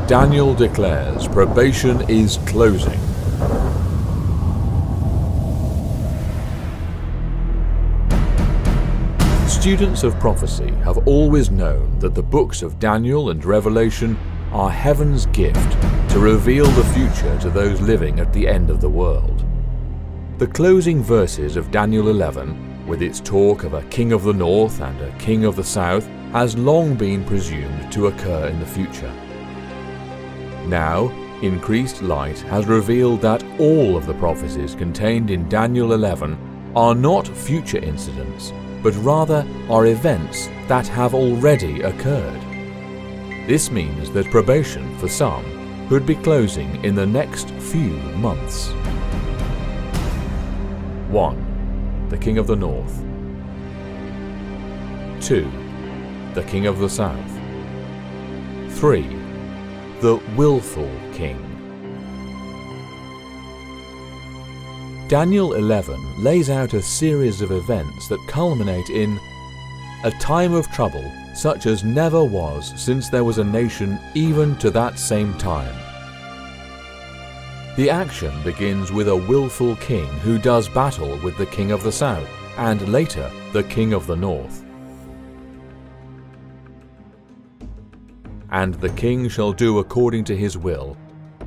Daniel declares probation is closing. Students of prophecy have always known that the books of Daniel and Revelation are heaven's gift to reveal the future to those living at the end of the world. The closing verses of Daniel 11, with its talk of a king of the north and a king of the south, has long been presumed to occur in the future. Now, increased light has revealed that all of the prophecies contained in Daniel 11 are not future incidents, but rather are events that have already occurred. This means that probation for some could be closing in the next few months. 1. The King of the North. 2. The King of the South. 3. The Willful King. Daniel 11 lays out a series of events that culminate in a time of trouble such as never was since there was a nation even to that same time. The action begins with a willful king who does battle with the king of the south and later the king of the north. And the king shall do according to his will,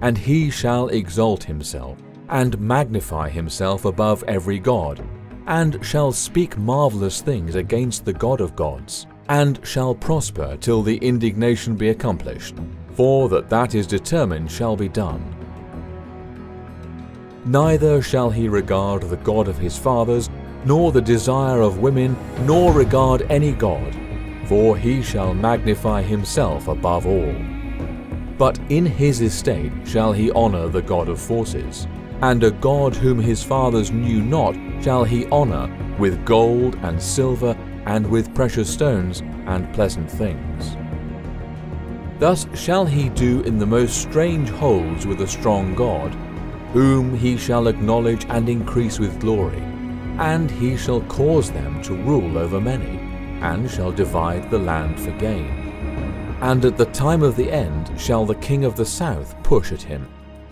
and he shall exalt himself and magnify himself above every god, and shall speak marvelous things against the God of gods, and shall prosper till the indignation be accomplished, for that is determined shall be done. Neither shall he regard the God of his fathers, nor the desire of women, nor regard any god, for he shall magnify himself above all. But in his estate shall he honor the God of forces, and a God whom his fathers knew not shall he honor with gold and silver and with precious stones and pleasant things. Thus shall he do in the most strange holes with a strong God, whom he shall acknowledge and increase with glory, and he shall cause them to rule over many, and shall divide the land for gain. And at the time of the end shall the king of the south push at him,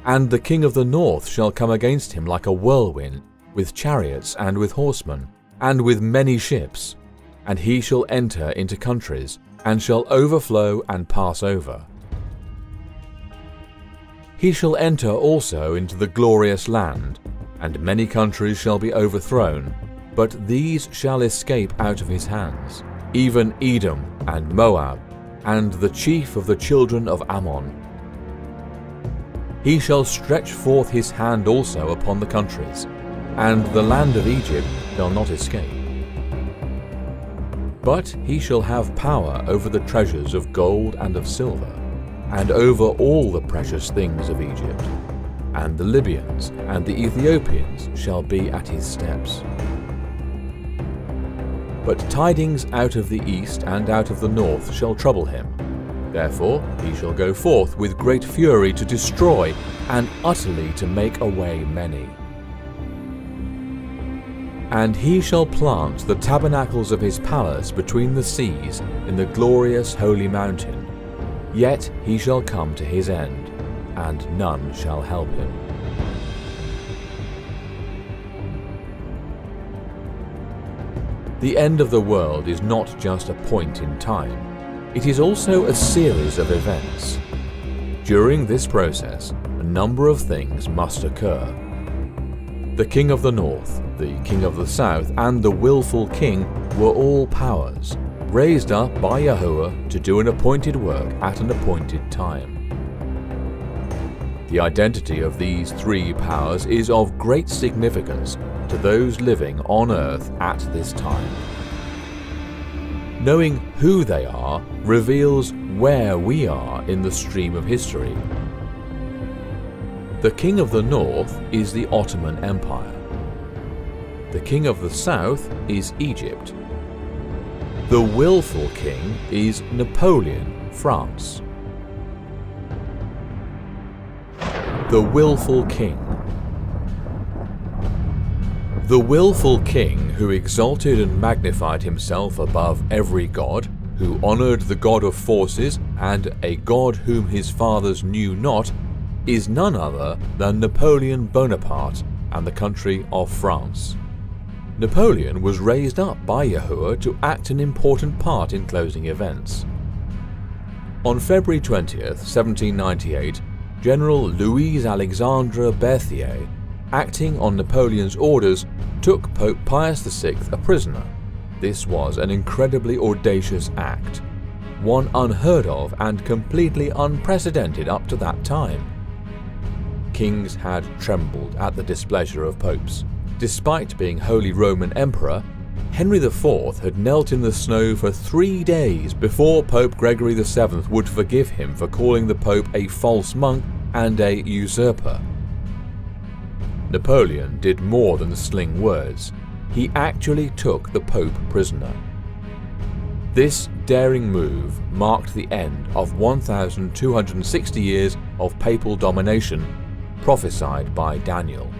and the king of the north shall come against him like a whirlwind, with chariots and with horsemen, and with many ships. And he shall enter into countries, and shall overflow and pass over. He shall enter also into the glorious land, and many countries shall be overthrown, but these shall escape out of his hands, even Edom and Moab, and the chief of the children of Ammon. He shall stretch forth his hand also upon the countries, and the land of Egypt shall not escape. But he shall have power over the treasures of gold and of silver, and over all the precious things of Egypt, and the Libyans and the Ethiopians shall be at his steps. But tidings out of the east and out of the north shall trouble him. Therefore he shall go forth with great fury to destroy, and utterly to make away many. And he shall plant the tabernacles of his palace between the seas in the glorious holy mountain. Yet he shall come to his end, and none shall help him. The end of the world is not just a point in time. It is also a series of events. During this process, a number of things must occur. The king of the north, the king of the south, and the willful king were all powers, raised up by Yahuwah to do an appointed work at an appointed time. The identity of these three powers is of great significance to those living on earth at this time. Knowing who they are reveals where we are in the stream of history. The king of the north is the Ottoman Empire. The king of the south is Egypt. The willful king is Napoleon, France. The willful king. The willful king who exalted and magnified himself above every god who honoured the God of forces and a God whom his fathers knew not, is none other than Napoleon Bonaparte and the country of France. Napoleon was raised up by Yahushua to act an important part in closing events. On February 20th, 1798, General Louis-Alexandre Berthier, acting on Napoleon's orders, took Pope Pius VI a prisoner. This was an incredibly audacious act, one unheard of and completely unprecedented up to that time. Kings had trembled at the displeasure of popes. Despite being Holy Roman Emperor, Henry IV had knelt in the snow for 3 days before Pope Gregory VII would forgive him for calling the Pope a false monk and a usurper. Napoleon did more than sling words. He actually took the Pope prisoner. This daring move marked the end of 1,260 years of papal domination, prophesied by Daniel.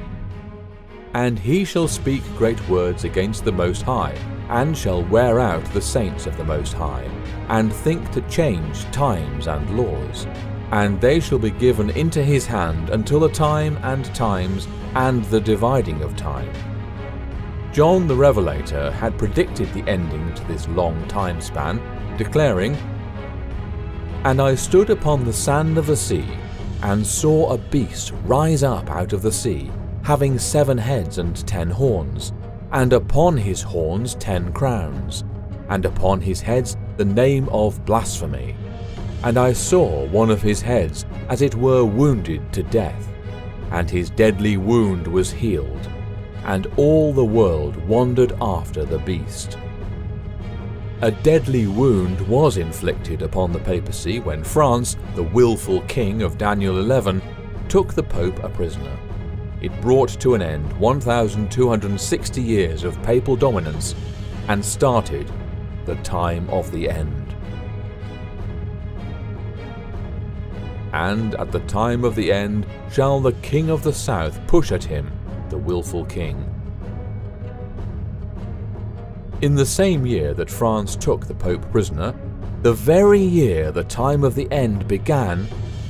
And he shall speak great words against the Most High, and shall wear out the saints of the Most High, and think to change times and laws. And they shall be given into his hand until the time and times, and the dividing of time. John the Revelator had predicted the ending to this long time span, declaring, "And I stood upon the sand of the sea, and saw a beast rise up out of the sea, having 7 heads and 10 horns, and upon his horns 10 crowns, and upon his heads the name of blasphemy. And I saw one of his heads as it were wounded to death, and his deadly wound was healed, and all the world wandered after the beast." A deadly wound was inflicted upon the papacy when France, the willful king of Daniel 11, took the Pope a prisoner. It brought to an end 1,260 years of papal dominance and started the time of the end. And at the time of the end shall the king of the south push at him, the willful king. In the same year that France took the Pope prisoner, the very year the time of the end began,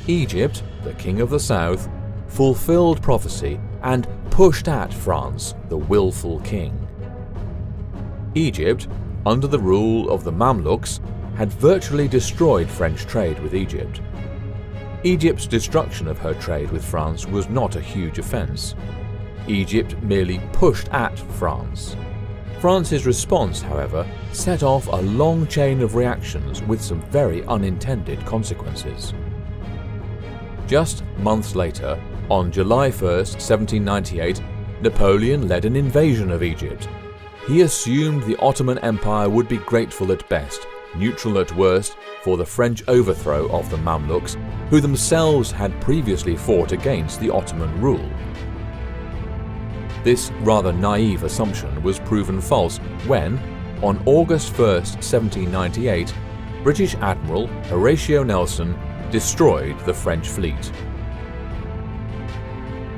Egypt, the king of the south, fulfilled prophecy and pushed at France, the willful king. Egypt, under the rule of the Mamluks, had virtually destroyed French trade with Egypt. Egypt's destruction of her trade with France was not a huge offence. Egypt merely pushed at France. France's response, however, set off a long chain of reactions with some very unintended consequences. Just months later, on July 1st, 1798, Napoleon led an invasion of Egypt. He assumed the Ottoman Empire would be grateful at best, neutral at worst, for the French overthrow of the Mamluks, who themselves had previously fought against the Ottoman rule. This rather naive assumption was proven false when, on August 1st, 1798, British Admiral Horatio Nelson destroyed the French fleet.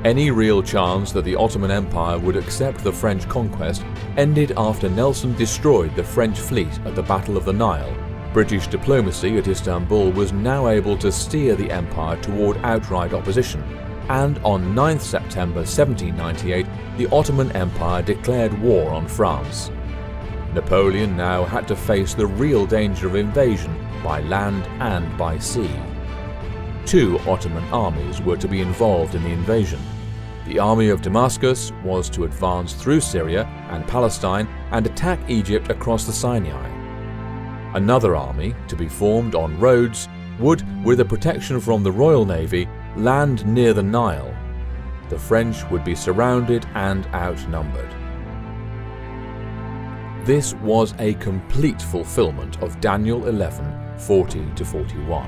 Any real chance that the Ottoman Empire would accept the French conquest ended after Nelson destroyed the French fleet at the Battle of the Nile. British diplomacy at Istanbul was now able to steer the empire toward outright opposition, and on 9th September 1798 the Ottoman Empire declared war on France. Napoleon now had to face the real danger of invasion by land and by sea. 2 Ottoman armies were to be involved in the invasion. The army of Damascus was to advance through Syria and Palestine and attack Egypt across the Sinai. Another army, to be formed on Rhodes, would, with the protection from the Royal Navy, land near the Nile. The French would be surrounded and outnumbered. This was a complete fulfillment of Daniel 11:40-41.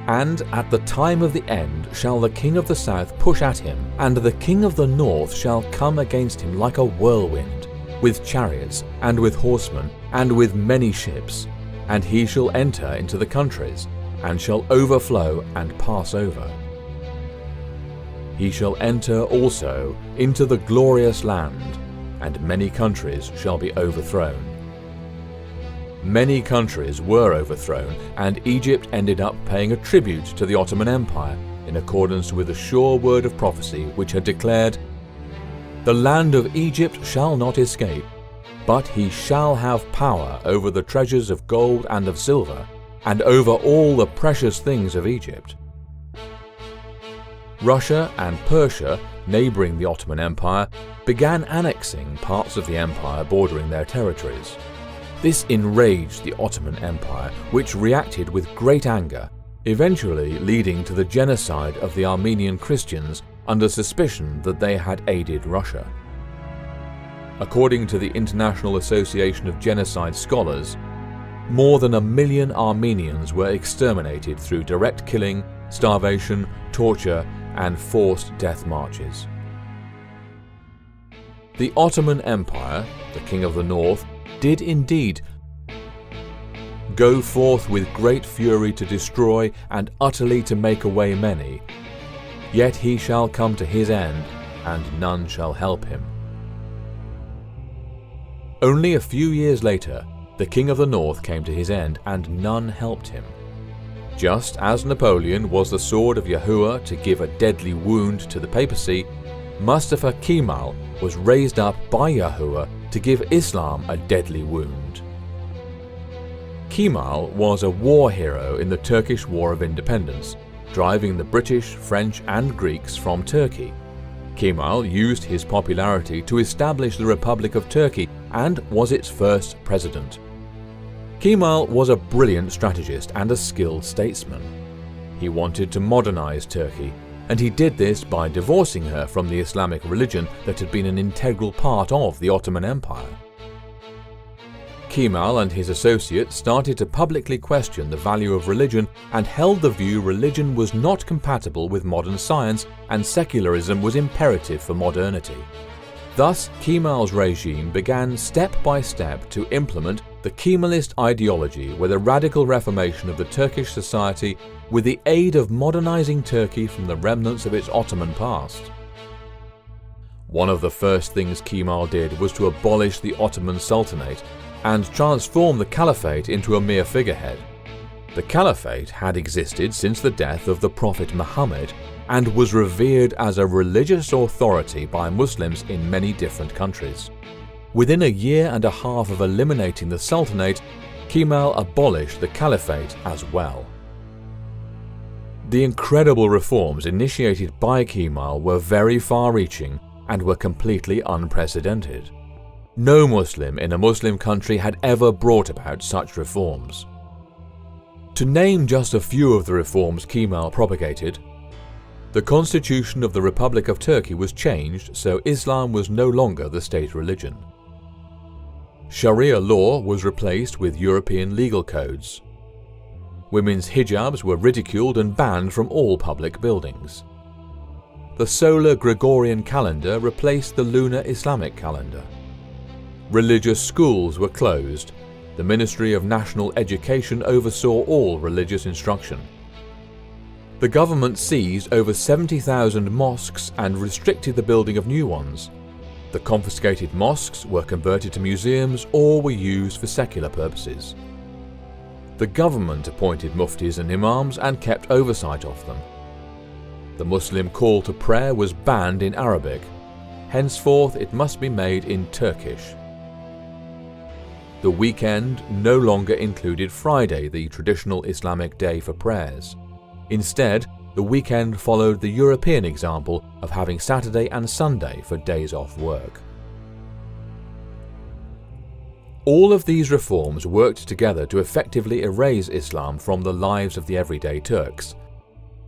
And at the time of the end shall the king of the south push at him, and the king of the north shall come against him like a whirlwind, with chariots, and with horsemen, and with many ships. And he shall enter into the countries, and shall overflow and pass over. He shall enter also into the glorious land, and many countries shall be overthrown. Many countries were overthrown, and Egypt ended up paying a tribute to the Ottoman Empire in accordance with the sure word of prophecy which had declared, "The land of Egypt shall not escape, but he shall have power over the treasures of gold and of silver, and over all the precious things of Egypt." Russia and Persia, neighbouring the Ottoman Empire, began annexing parts of the empire bordering their territories. This enraged the Ottoman Empire, which reacted with great anger, eventually leading to the genocide of the Armenian Christians under suspicion that they had aided Russia. According to the International Association of Genocide Scholars, more than 1 million Armenians were exterminated through direct killing, starvation, torture, and forced death marches. The Ottoman Empire, the King of the North, did indeed go forth with great fury to destroy and utterly to make away many. Yet he shall come to his end, and none shall help him. Only a few years later, the King of the North came to his end, and none helped him. Just as Napoleon was the sword of Yahushua to give a deadly wound to the papacy, Mustafa Kemal was raised up by Yahushua to give Islam a deadly wound. Kemal was a war hero in the Turkish War of Independence, driving the British, French and Greeks from Turkey. Kemal used his popularity to establish the Republic of Turkey and was its first president. Kemal was a brilliant strategist and a skilled statesman. He wanted to modernize Turkey, and he did this by divorcing her from the Islamic religion that had been an integral part of the Ottoman Empire. Kemal and his associates started to publicly question the value of religion and held the view religion was not compatible with modern science and secularism was imperative for modernity. Thus, Kemal's regime began step by step to implement the Kemalist ideology with a radical reformation of the Turkish society with the aid of modernizing Turkey from the remnants of its Ottoman past. One of the first things Kemal did was to abolish the Ottoman Sultanate and transform the Caliphate into a mere figurehead. The Caliphate had existed since the death of the Prophet Muhammad and was revered as a religious authority by Muslims in many different countries. Within a year and a half of eliminating the Sultanate, Kemal abolished the Caliphate as well. The incredible reforms initiated by Kemal were very far-reaching and were completely unprecedented. No Muslim in a Muslim country had ever brought about such reforms. To name just a few of the reforms Kemal propagated, the constitution of the Republic of Turkey was changed so Islam was no longer the state religion. Sharia law was replaced with European legal codes. Women's hijabs were ridiculed and banned from all public buildings. The solar Gregorian calendar replaced the lunar Islamic calendar. Religious schools were closed. The Ministry of National Education oversaw all religious instruction. The government seized over 70,000 mosques and restricted the building of new ones. The confiscated mosques were converted to museums or were used for secular purposes. The government appointed muftis and imams and kept oversight of them. The Muslim call to prayer was banned in Arabic. Henceforth it must be made in Turkish. The weekend no longer included Friday, the traditional Islamic day for prayers. Instead, the weekend followed the European example of having Saturday and Sunday for days off work. All of these reforms worked together to effectively erase Islam from the lives of the everyday Turks.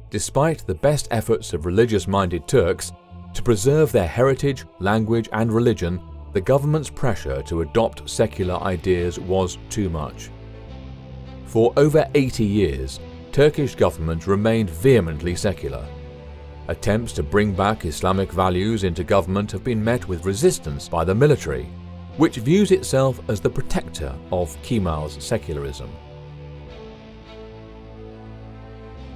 Despite the best efforts of religious-minded Turks to preserve their heritage, language and religion, the government's pressure to adopt secular ideas was too much. For over 80 years, Turkish government remained vehemently secular. Attempts to bring back Islamic values into government have been met with resistance by the military, which views itself as the protector of Kemal's secularism.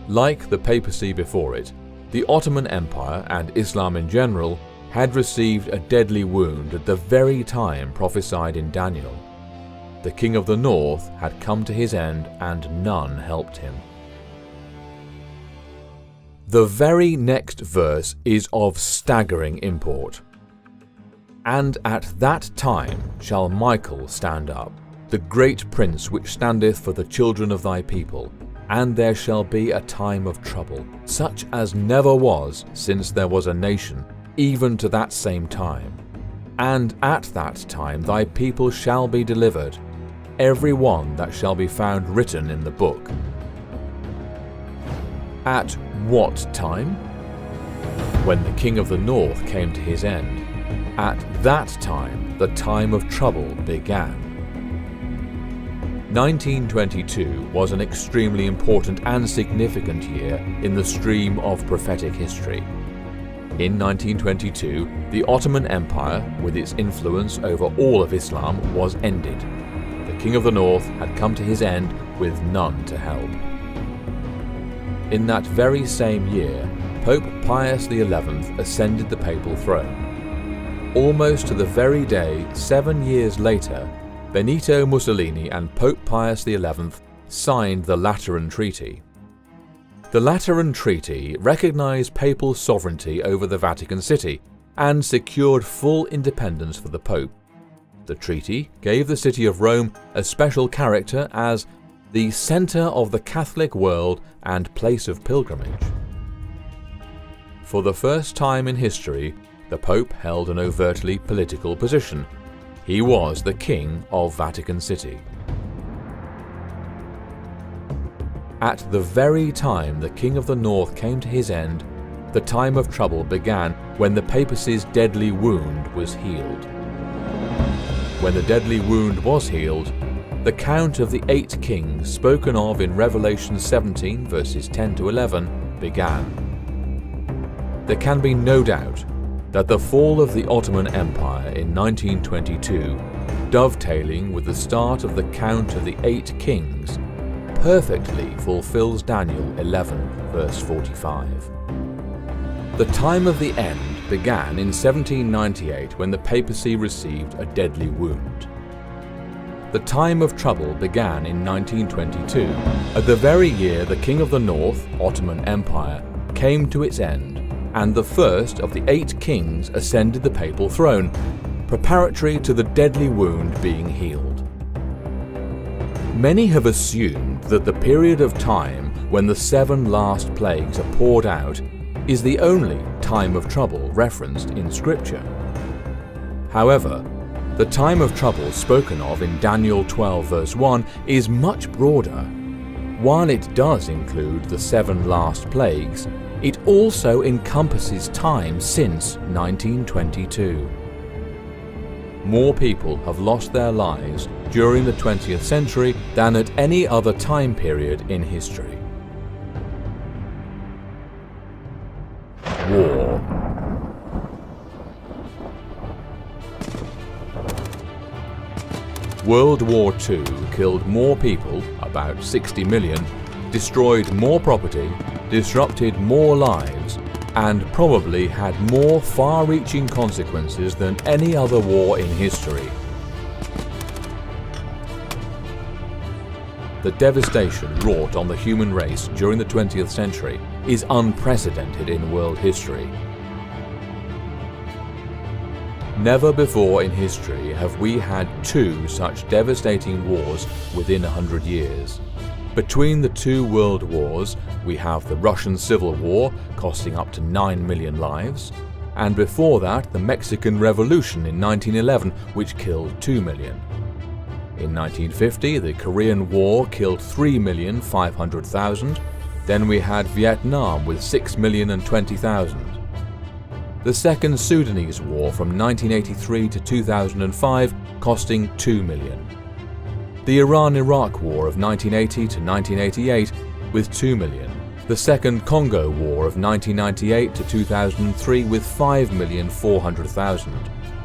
Like the papacy before it, the Ottoman Empire and Islam in general had received a deadly wound at the very time prophesied in Daniel. the king of the north had come to his end and none helped him. The very next verse is of staggering import. And at that time shall Michael stand up, the great prince which standeth for the children of thy people, and there shall be a time of trouble, such as never was since there was a nation, even to that same time. And at that time thy people shall be delivered, every one that shall be found written in the book. At what time? When the king of the north came to his end. At that time the time of trouble began. 1922 was an extremely important and significant year in the stream of prophetic history. In 1922, the Ottoman Empire, with its influence over all of Islam, was ended. The king of the north had come to his end with none to help. In that very same year, Pope Pius XI ascended the papal throne. Almost to the very day, 7 years later, Benito Mussolini and Pope Pius XI signed the Lateran Treaty. The Lateran Treaty recognized papal sovereignty over the Vatican City and secured full independence for the Pope. The treaty gave the city of Rome a special character as the center of the Catholic world and place of pilgrimage. For the first time in history, the Pope held an overtly political position. He was the King of Vatican City. At the very time the King of the North came to his end, the time of trouble began when the papacy's deadly wound was healed. When the deadly wound was healed, the count of the 8 kings spoken of in Revelation 17 verses 10 to 11 began. There can be no doubt that the fall of the Ottoman Empire in 1922, dovetailing with the start of the count of the 8 kings, perfectly fulfills Daniel 11 verse 45. The time of the end began in 1798 when the papacy received a deadly wound. The time of trouble began in 1922, at the very year the King of the North, Ottoman Empire, came to its end, and the first of the 8 kings ascended the papal throne, preparatory to the deadly wound being healed. Many have assumed that the period of time when the 7 last plagues are poured out is the only time of trouble referenced in Scripture. However, the time of trouble spoken of in Daniel 12 verse 1 is much broader. While it does include the 7 last plagues, it also encompasses time since 1922. More people have lost their lives during the 20th century than at any other time period in history. War. World War II killed more people, about 60 million, destroyed more property, disrupted more lives, and probably had more far-reaching consequences than any other war in history. The devastation wrought on the human race during the 20th century is unprecedented in world history. Never before in history have we had 2 such devastating wars within 100 years. Between the 2 world wars, we have the Russian Civil War, costing up to 9 million lives, and before that the Mexican Revolution in 1911, which killed 2 million. In 1950, the Korean War killed 3,500,000, then we had Vietnam with 6,020,000. The Second Sudanese War from 1983 to 2005, costing 2 million. The Iran-Iraq War of 1980 to 1988 with 2 million. The Second Congo War of 1998 to 2003 with 5,400,000.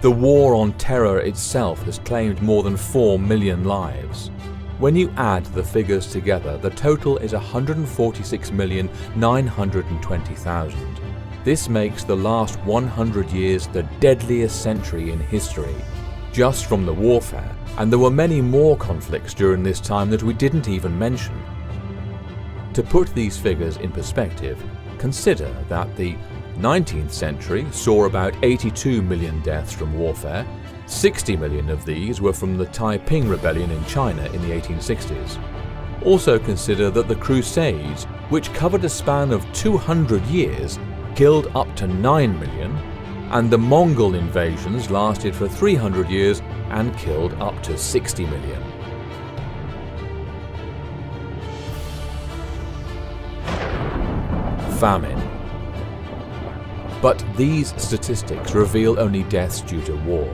The War on Terror itself has claimed more than 4 million lives. When you add the figures together, the total is 146,920,000. This makes the last 100 years the deadliest century in history. just from the warfare, and there were many more conflicts during this time that we didn't even mention. To put these figures in perspective, consider that the 19th century saw about 82 million deaths from warfare. 60 million of these were from the Taiping Rebellion in China in the 1860s. Also consider that the Crusades, which covered a span of 200 years, killed up to 9 million, and the Mongol invasions lasted for 300 years and killed up to 60 million. Famine. But these statistics reveal only deaths due to war.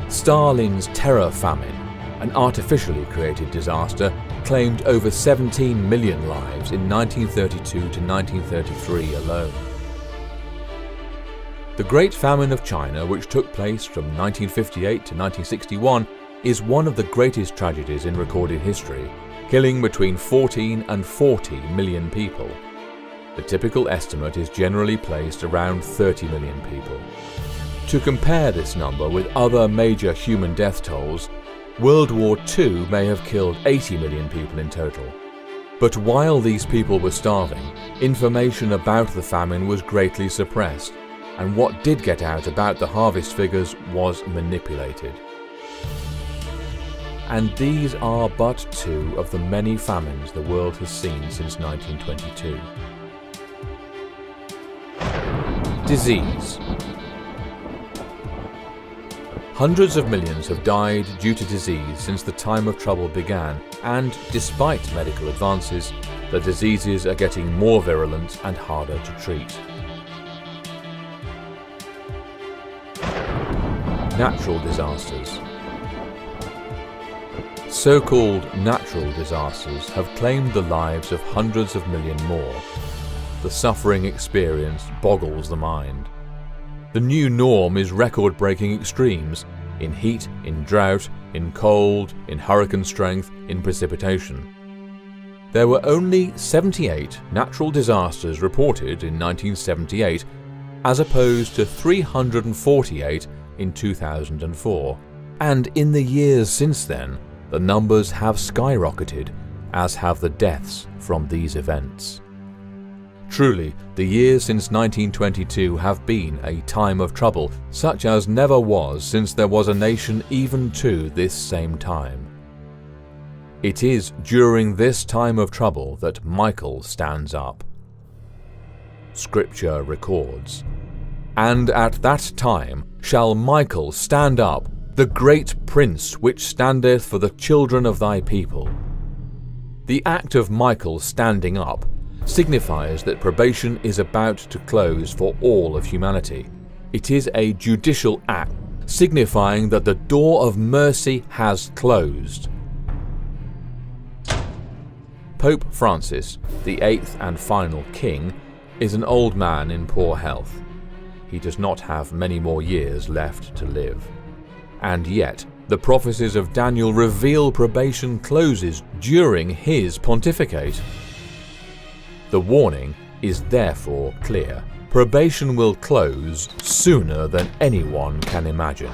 Stalin's terror famine, an artificially created disaster, claimed over 17 million lives in 1932 to 1933 alone. The Great Famine of China, which took place from 1958 to 1961, is one of the greatest tragedies in recorded history, killing between 14 and 40 million people. The typical estimate is generally placed around 30 million people. To compare this number with other major human death tolls, World War II may have killed 80 million people in total. But while these people were starving, information about the famine was greatly suppressed, and what did get out about the harvest figures was manipulated. And these are but two of the many famines the world has seen since 1922. Disease. Hundreds of millions have died due to disease since the time of trouble began, and despite medical advances, the diseases are getting more virulent and harder to treat. Natural disasters. So-called natural disasters have claimed the lives of hundreds of million more. The suffering experienced boggles the mind. The new norm is record-breaking extremes in heat, in drought, in cold, in hurricane strength, in precipitation. There were only 78 natural disasters reported in 1978, as opposed to 348 in 2004, and in the years since then, the numbers have skyrocketed, as have the deaths from these events. Truly, the years since 1922 have been a time of trouble, such as never was since there was a nation even to this same time. It is during this time of trouble that Michael stands up. Scripture records, "And at that time shall Michael stand up, the great prince which standeth for the children of thy people." The act of Michael standing up signifies that probation is about to close for all of humanity. It is a judicial act signifying that the door of mercy has closed. Pope Francis, the eighth and final king, is an old man in poor health. He does not have many more years left to live. And yet, the prophecies of Daniel reveal probation closes during his pontificate. The warning is therefore clear. Probation will close sooner than anyone can imagine.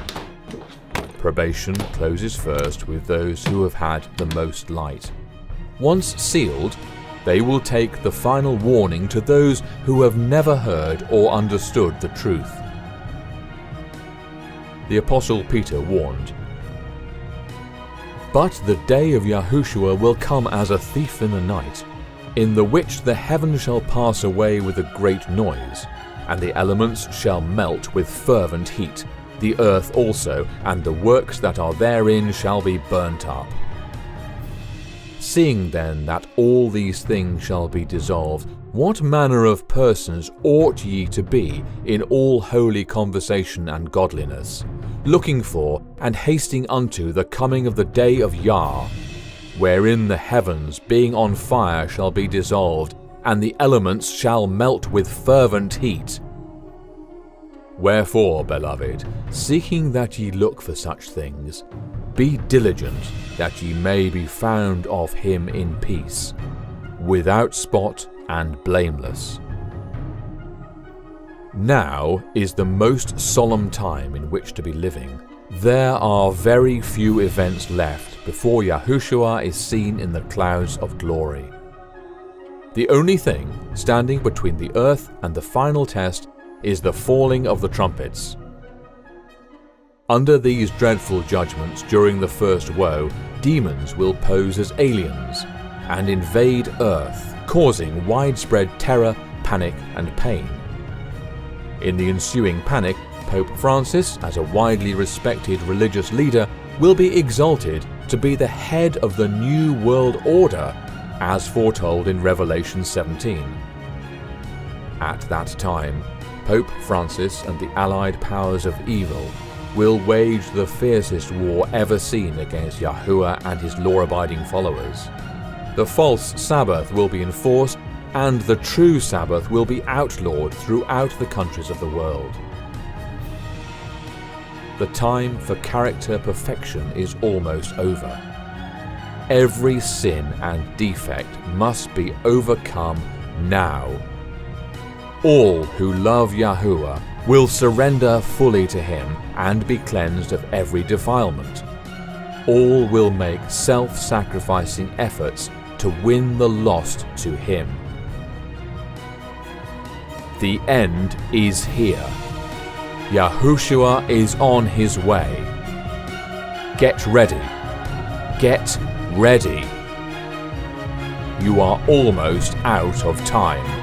Probation closes first with those who have had the most light. Once sealed, they will take the final warning to those who have never heard or understood the truth. The Apostle Peter warned, "But the day of Yahushua will come as a thief in the night, in the which the heavens shall pass away with a great noise, and the elements shall melt with fervent heat, the earth also, and the works that are therein shall be burnt up. Seeing then that all these things shall be dissolved, what manner of persons ought ye to be in all holy conversation and godliness, looking for and hasting unto the coming of the day of Yah, wherein the heavens being on fire shall be dissolved, and the elements shall melt with fervent heat? Wherefore, beloved, seeking that ye look for such things, be diligent that ye may be found of him in peace, without spot and blameless." Now is the most solemn time in which to be living, There are very few events left before Yahushua is seen in the clouds of glory. The only thing standing between the earth and the final test is the falling of the trumpets. Under these dreadful judgments during the first woe, demons will pose as aliens and invade earth, causing widespread terror, panic, and pain. In the ensuing panic, Pope Francis, as a widely respected religious leader, will be exalted to be the head of the New World Order, as foretold in Revelation 17. At that time, Pope Francis and the allied powers of evil will wage the fiercest war ever seen against Yahuwah and his law-abiding followers. The false Sabbath will be enforced, and the true Sabbath will be outlawed throughout the countries of the world. The time for character perfection is almost over. Every sin and defect must be overcome now. All who love Yahuwah will surrender fully to him and be cleansed of every defilement. All will make self-sacrificing efforts to win the lost to him. The end is here. Yahushua is on his way. Get ready. Get ready. You are almost out of time.